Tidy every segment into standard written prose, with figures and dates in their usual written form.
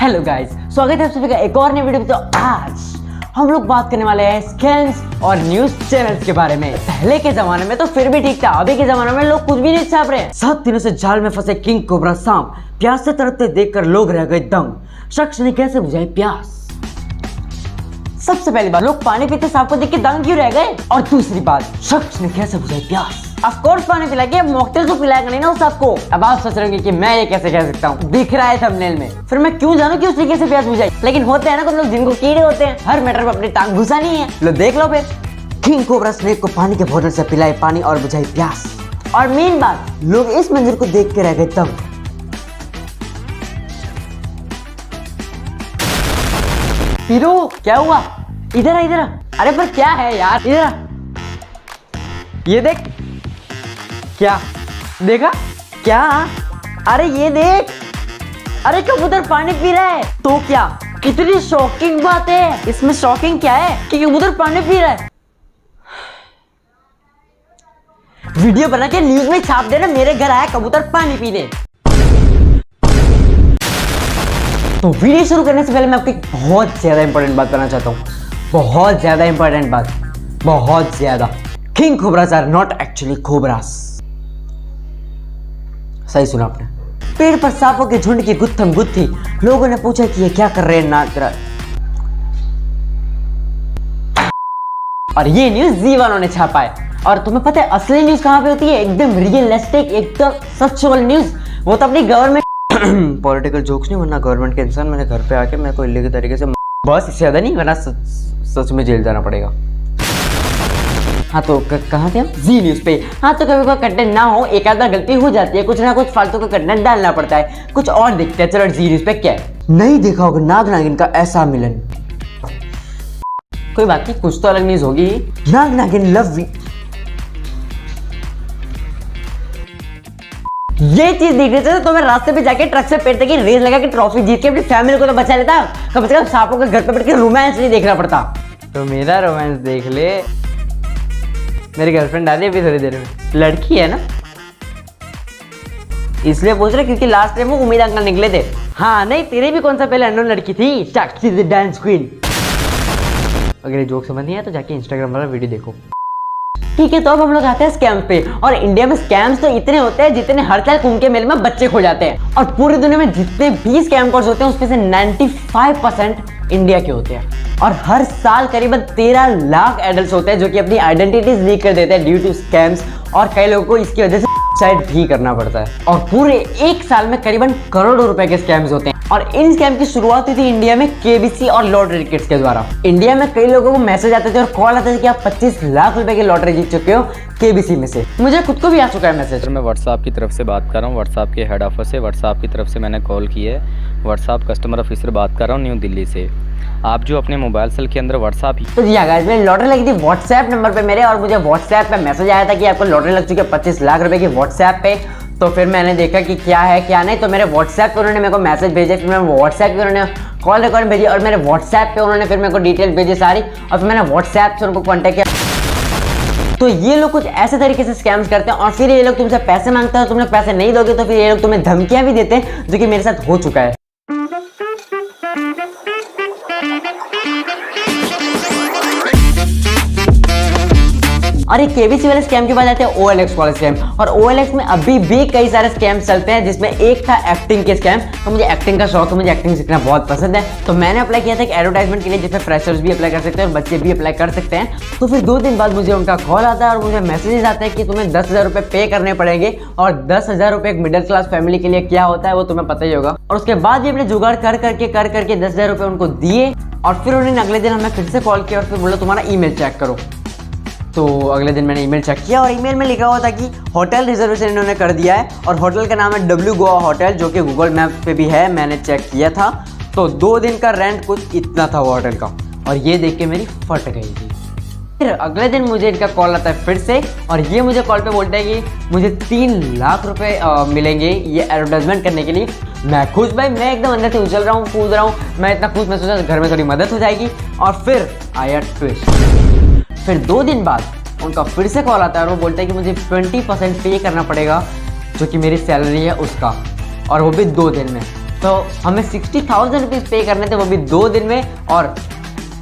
Hello guys, स्वागत है आप सभी का एक और नई वीडियो में। तो आज हम लोग बात करने वाले हैं स्कैम्स और न्यूज चैनल्स के बारे में। पहले के जमाने में तो फिर भी ठीक था, अभी के जमाने में लोग कुछ भी नहीं छाप रहे हैं। 7 दिनों से जाल में फंसे किंग कोबरा सांप, प्यास से तड़पते देखकर लोग रह गए दंग। शख्स ने कैसे बुझाई प्यास। सबसे पहली बात, लोग पानी पीते सांप को देख के दंग क्यों रह गए। और दूसरी बात, शख्स ने कैसे बुझाई प्यास। ऑफ कोर्स पानी पिलाएंगे, मॉकटेल तो पिलाएंगे नहीं ना उस आपको। अब आप सोच रहे होंगे कि मैं ये कैसे कह सकता हूँ, दिख रहा है थंबनेल में, फिर मैं क्यों जानूं कि उस तरीके से प्यास बुझाई। लेकिन होते हैं ना कुछ लोग जिनको कीड़े होते हैं, हर मैटर में अपनी टांग घुसानी है। लो देख लो फिर। किंग कोबरा स्नेक को पानी के बोतल से पिलाए पानी और बुझाई प्यास। और मेन बात, लोग इस मंजर को देख के रह गए दंग। हीरो क्या हुआ, इधर आ इधर आ। अरे पर क्या है यार, इधर आ। ये देख, क्या देखा क्या। अरे ये देख, अरे कबूतर पानी पी रहा है। तो क्या, कितनी शॉकिंग बात है। इसमें शॉकिंग क्या है कि कबूतर पानी पी रहा है। वीडियो बना के न्यूज में छाप देना, मेरे घर आया कबूतर पानी पीने। तो वीडियो शुरू करने से पहले मैं आपको एक बहुत ज्यादा इंपॉर्टेंट बात करना चाहता हूँ। बहुत ज्यादा इंपॉर्टेंट बात, बहुत ज्यादा। King cobras are not actually cobras. सही सुना आपने। पेड़ पर सांपों के झुंड की गुत्थम गुत्थी। लोगों ने पूछा कि ये क्या कर रहे हैं नागराज। और ये न्यूज जी वालों ने छापा है। और तुम्हें पता है असली न्यूज कहां पे होती है? एकदम रियलिस्टिक, एकदम सच्चोल न्यूज। वो तो अपनी गवर्नमेंट पॉलिटिकल जोक्स नहीं, वरना गवर्नमेंट के इंसान मेरे घर पे आके मेरे को इल्लीगल तरीके से बस इससे ज्यादा नहीं, वरना सच में जेल जाना पड़ेगा। हाँ तो कहाँ थे हम? जी न्यूज पे। हाँ तो कभी कोई कंटेंट ना हो, एक आधा गलती हो जाती है, कुछ ना कुछ फालतू का कंटेंट डालना पड़ता है। कुछ और दिखते हैं। चलो जी न्यूज पे क्या है। नहीं देखा होगा नाग नागिन का ऐसा मिलन। कोई बात नहीं, कुछ तो अलग न्यूज होगी। नाग नागिन लव। ये चीज देख रहे थे तो मैं रास्ते पे जाके ट्रक से पेड़ तक की रेस लगा के ट्रॉफी जीत के अपनी फैमिली को तो बचा लेता। कम से कम सांपों के घर पे बैठ के रोमांस नहीं देखना पड़ता। तो मेरा रोमांस देख ले। मेरी गर्लफ्रेंड आ रही है अभी थोड़ी देर में। लड़की है ना, इसलिए पूछ रहे क्योंकि लास्ट टाइम वो उम्मीद अंकल निकले थे। हाँ नहीं, तेरी भी कौन सा पहले अननोन लड़की थी, टैक्सी द डांस क्वीन। अगर ये जोक समझ नहीं आया तो जाके इंस्टाग्राम वाला वीडियो देखो। ठीक है, तो अब हम लोग आते हैं स्कैम पे। और इंडिया में स्कैम्स तो इतने होते हैं जितने हर साल कुंभ के मेले में बच्चे खो जाते हैं। और पूरी दुनिया में जितने भी स्कैम कॉल्स होते हैं उसमें से 95% इंडिया के होते हैं। और हर साल करीबन 13 लाख एडल्ट होते हैं जो कि अपनी आइडेंटिटीज लीक कर देते हैं ड्यू टू स्कैम्स। और कई लोगों को इसकी वजह से सुसाइड भी करना पड़ता है। और पूरे एक साल में करीबन करोड़ों रुपए के स्कैम्स होते हैं। और इन स्कैम की शुरुआत हुई थी इंडिया में केबीसी और लॉटरी टिकट्स के द्वारा। इंडिया में कई लोगों को मैसेज आते थे और कॉल आते थे कि आप 25 लाख रुपए की लॉटरी जीत चुके हो केबीसी में से। मुझे खुद को भी आ चुका है मैसेज। मैं व्हाट्सएप की तरफ से बात कर रहा हूँ, व्हाट्सएप के हेड ऑफिस से। व्हाट्सएप की तरफ से मैंने कॉल की है। व्हाट्सएप कस्टमर ऑफिसर बात कर रहा हूँ न्यू दिल्ली से। आप जो अपने मोबाइल सेल के अंदर व्हाट्सएप तो जी गाइस, मैंने लॉटरी लगी थी व्हाट्सएप नंबर पे मेरे, और मुझे व्हाट्सएप पे मैसेज आया था कि आपको लॉटरी लग चुकी है 25 लाख रुपए की व्हाट्सएप पे। तो फिर मैंने देखा कि क्या है क्या नहीं, तो मेरे व्हाट्सएप पे उन्होंने मेरे को मैसेज भेजे, फिर मैं व्हाट्सएप पे उन्होंने कॉल रिकॉर्ड भेजी, और मेरे व्हाट्सएप पे उन्होंने फिर मेरे को डिटेल भेजी सारी, और फिर मैंने व्हाट्सएप से उनको कॉन्टैक्ट किया। तो ये लोग कुछ ऐसे तरीके से स्कैम्स करते हैं। और फिर ये लोग तुमसे पैसे मांगते हैं, तुम लोग पैसे नहीं दोगे तो फिर ये लोग तुम्हें धमकियां भी देते हैं, जो कि मेरे साथ हो चुका है। और एक केबीसी वाले स्कैम के बाद आते हैं OLX वाले स्कैम। और OLX में अभी भी कई सारे स्कैम चलते हैं, जिसमें एक था एक्टिंग के स्कैम। तो मुझे एक्टिंग का शौक है, मुझे एक्टिंग सीखना बहुत पसंद है। तो मैंने अप्लाई किया था एक एडवर्टाइजमेंट के लिए, जिसमें फ्रेशर्स भी अप्लाई कर सकते हैं और बच्चे भी अप्लाई कर सकते हैं। तो फिर 2 दिन बाद मुझे उनका कॉल आता है और मुझे मैसेजेस आते हैं कि तुम्हें 10,000 रुपये पे करने पड़ेंगे। और 10,000 रुपये एक मिडिल क्लास फैमिली के लिए क्या होता है वो तुम्हें पता ही होगा। और उसके बाद भी अपने जुगाड़ कर करके 10,000 रुपये उनको दिए। और फिर उन्होंने अगले दिन हमें फिर से कॉल किया और फिर बोला तुम्हारा ईमेल चेक करो। तो अगले दिन मैंने ईमेल चेक किया और ईमेल में लिखा हुआ था कि होटल रिजर्वेशन इन्होंने कर दिया है, और होटल का नाम है W गोवा होटल, जो कि गूगल मैप पे भी है, मैंने चेक किया था। तो 2 दिन का रेंट कुछ इतना था वो होटल का। और ये देख के मेरी फट गई थी। फिर अगले दिन मुझे इनका कॉल आता है फिर से, और ये मुझे कॉल पे बोलते हैं कि मुझे 3 लाख रुपए मिलेंगे ये एडवर्टाइजमेंट करने के लिए। मैं खुश भाई, मैं एकदम अंदर से उछल रहा हूँ, कूद रहा हूँ, मैं इतना खुश, मैं सोचा घर में थोड़ी मदद हो जाएगी। और फिर आया ट्विस्ट। फिर 2 दिन बाद उनका फिर से कॉल आता है और वो बोलते हैं कि मुझे 20% पे करना पड़ेगा, जो कि मेरी सैलरी है उसका, और वो भी 2 दिन में। तो हमें 60,000 रुपीज़ पे करने थे, वो भी 2 दिन में, और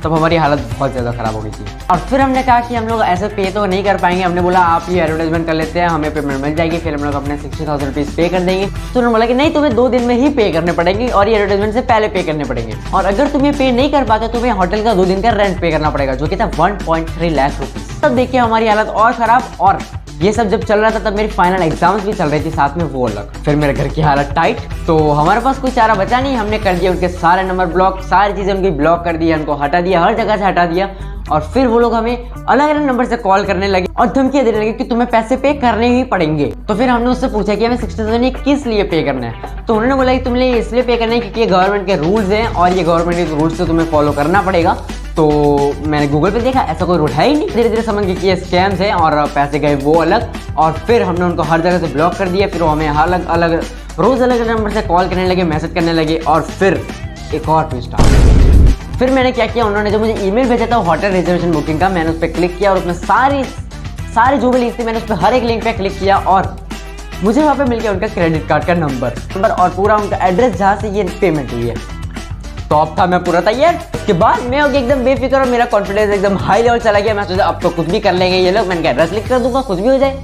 तब हमारी हालत बहुत ज़्यादा ख़राब हो गई थी। और फिर हमने कहा कि हम लोग ऐसे पे तो नहीं कर पाएंगे। हमने बोला आप ये एडवर्टाइजमेंट कर लेते हैं, हमें पेमेंट मिल जाएगी, फिर हम लोग अपने 60,000 रुपीज़ पे कर देंगे। तो उन्होंने बोला कि नहीं, तुम्हें 2 दिन में ही पे करने पड़ेंगे और ये एडवर्टाइजमेंट से पहले पे करने पड़ेंगे, और अगर तुम्हें पे नहीं कर पाते तो तुम्हें होटल का 2 दिन का रेंट पे करना पड़ेगा, जो कि था 1.3 लाख रुपीज़। तब देखिए हमारी हालत और ख़राब। और ये सब जब चल रहा था तब मेरी फाइनल एग्जाम्स भी चल रही थी साथ में, वो अलग। फिर मेरे घर की हालत टाइट, तो हमारे पास कोई चारा बचा नहीं, हमने कर दिया उनके सारे नंबर ब्लॉक, सारी चीज़ें उनकी ब्लॉक कर दी, उनको हटा दिया, हर जगह से हटा दिया। और फिर वो लोग हमें अलग अलग नंबर से कॉल करने लगे और धमकियां देने लगे कि तुम्हें पैसे पे करने ही पड़ेंगे। तो फिर हमने उससे पूछा कि हमें 60,000 किस लिए पे करना है। तो उन्होंने बोला कि तुमने इसलिए पे करना है क्योंकि ये गवर्नमेंट के रूल्स हैं और ये गवर्नमेंट के रूल्स से तुम्हें फॉलो करना पड़ेगा। तो मैंने गूगल पे देखा, ऐसा कोई रूल है ही नहीं। धीरे धीरे समझ गए कि ये स्कैम्स हैं और पैसे गए वो अलग, और फिर हमने उनको हर जगह से ब्लॉक कर दिया। फिर वो हमें अलग अलग रोज़ अलग अलग नंबर से कॉल करने लगे, मैसेज करने लगे। और फिर एक और ट्विस्ट आ गया। फिर मैंने क्या किया, उन्होंने जो मुझे ईमेल भेजा था होटल रिजर्वेशन बुकिंग का, मैंने उस पर क्लिक किया और उसमें सारी जो भी लिंक थी मैंने उस पर हर एक लिंक पे क्लिक किया, और मुझे वहाँ पे मिल गया उनका क्रेडिट कार्ड का नंबर और पूरा उनका एड्रेस जहाँ से ये पेमेंट हुई है। तो अब था मैं पूरा तैयार। उसके बाद मैं हो गया एकदम बेफिक्र और मेरा कॉन्फिडेंस एकदम हाई लेवल चला गया। मैं सोचा अब तो कुछ भी कर लेंगे ये लोग, मैंने क्या एड्रेस लिख कर दूंगा, कुछ भी हो जाए।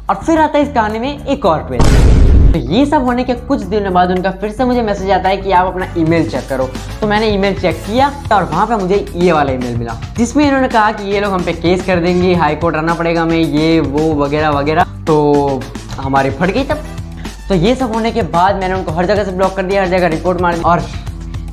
और फिर आता है इस कहानी में एक और ट्विस्ट। तो ये सब होने के कुछ दिनों बाद उनका फिर से मुझे मैसेज आता है कि आप अपना ईमेल चेक करो। तो मैंने ईमेल चेक किया और वहाँ पे मुझे ये वाला ईमेल मिला, जिसमें इन्होंने कहा कि ये लोग हम पे केस कर देंगे, हाई कोर्ट आना पड़ेगा हमें, ये वो वगैरह वगैरह। तो हमारी फट गई तब। तो ये सब होने के बाद मैंने उनको हर जगह से ब्लॉक कर दिया, हर जगह रिपोर्ट मार दी, और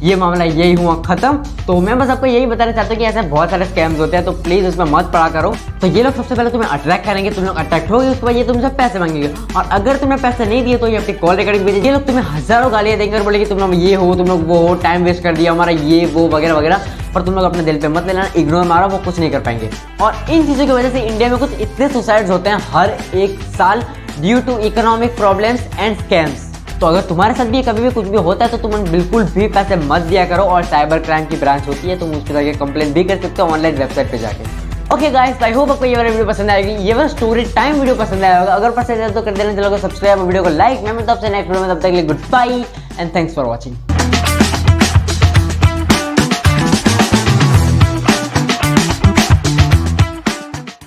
ये मामला यही हुआ खत्म। तो मैं बस आपको यही बताना चाहता हूँ कि ऐसे बहुत सारे स्कैम्स होते हैं, तो प्लीज़ उसमें मत पड़ा करो। तो ये लोग सबसे पहले तुम्हें अट्रैक्ट करेंगे, तुम लोग अट्रैक्ट होगे, उसके बाद ये तुमसे पैसे मांगेंगे, और अगर तुमने पैसे नहीं दिए तो ये अपनी कॉल रिकॉर्डिंग भेजेंगे। ये लोग तुम्हें हज़ारों गालियाँ देंगे और बोलेंगे तुम लोग ये हो, तुम लोग वो हो, टाइम वेस्ट कर दिया हमारा, ये वो वगैरह वगैरह। पर तुम लोग अपने दिल पे मत लेना, इग्नोर मारो, वो कुछ नहीं कर पाएंगे। और इन चीज़ों की वजह से इंडिया में कुछ इतने सुसाइड्स होते हैं हर एक साल due to economic problems and scams. तो अगर तुम्हारे साथ भी कभी भी कुछ भी होता है तो तुम बिल्कुल भी पैसे मत दिया करो, और साइबर क्राइम की ब्रांच होती है, तुम उस पर जाके कंप्लेंट भी कर सकते हो ऑनलाइन वेबसाइट पे जाके। ओके गाइस, आई होप आपको ये वाला वीडियो पसंद आएगी, ये वाला स्टोरी टाइम वीडियो पसंद आया होगा। अगर पसंद आया तो कर देना, चलो सब्सक्राइब, वीडियो को लाइक। मैं मिलता हूं आपसे नेक्स्ट वीडियो में, तब तक के लिए goodbye and thanks for watching.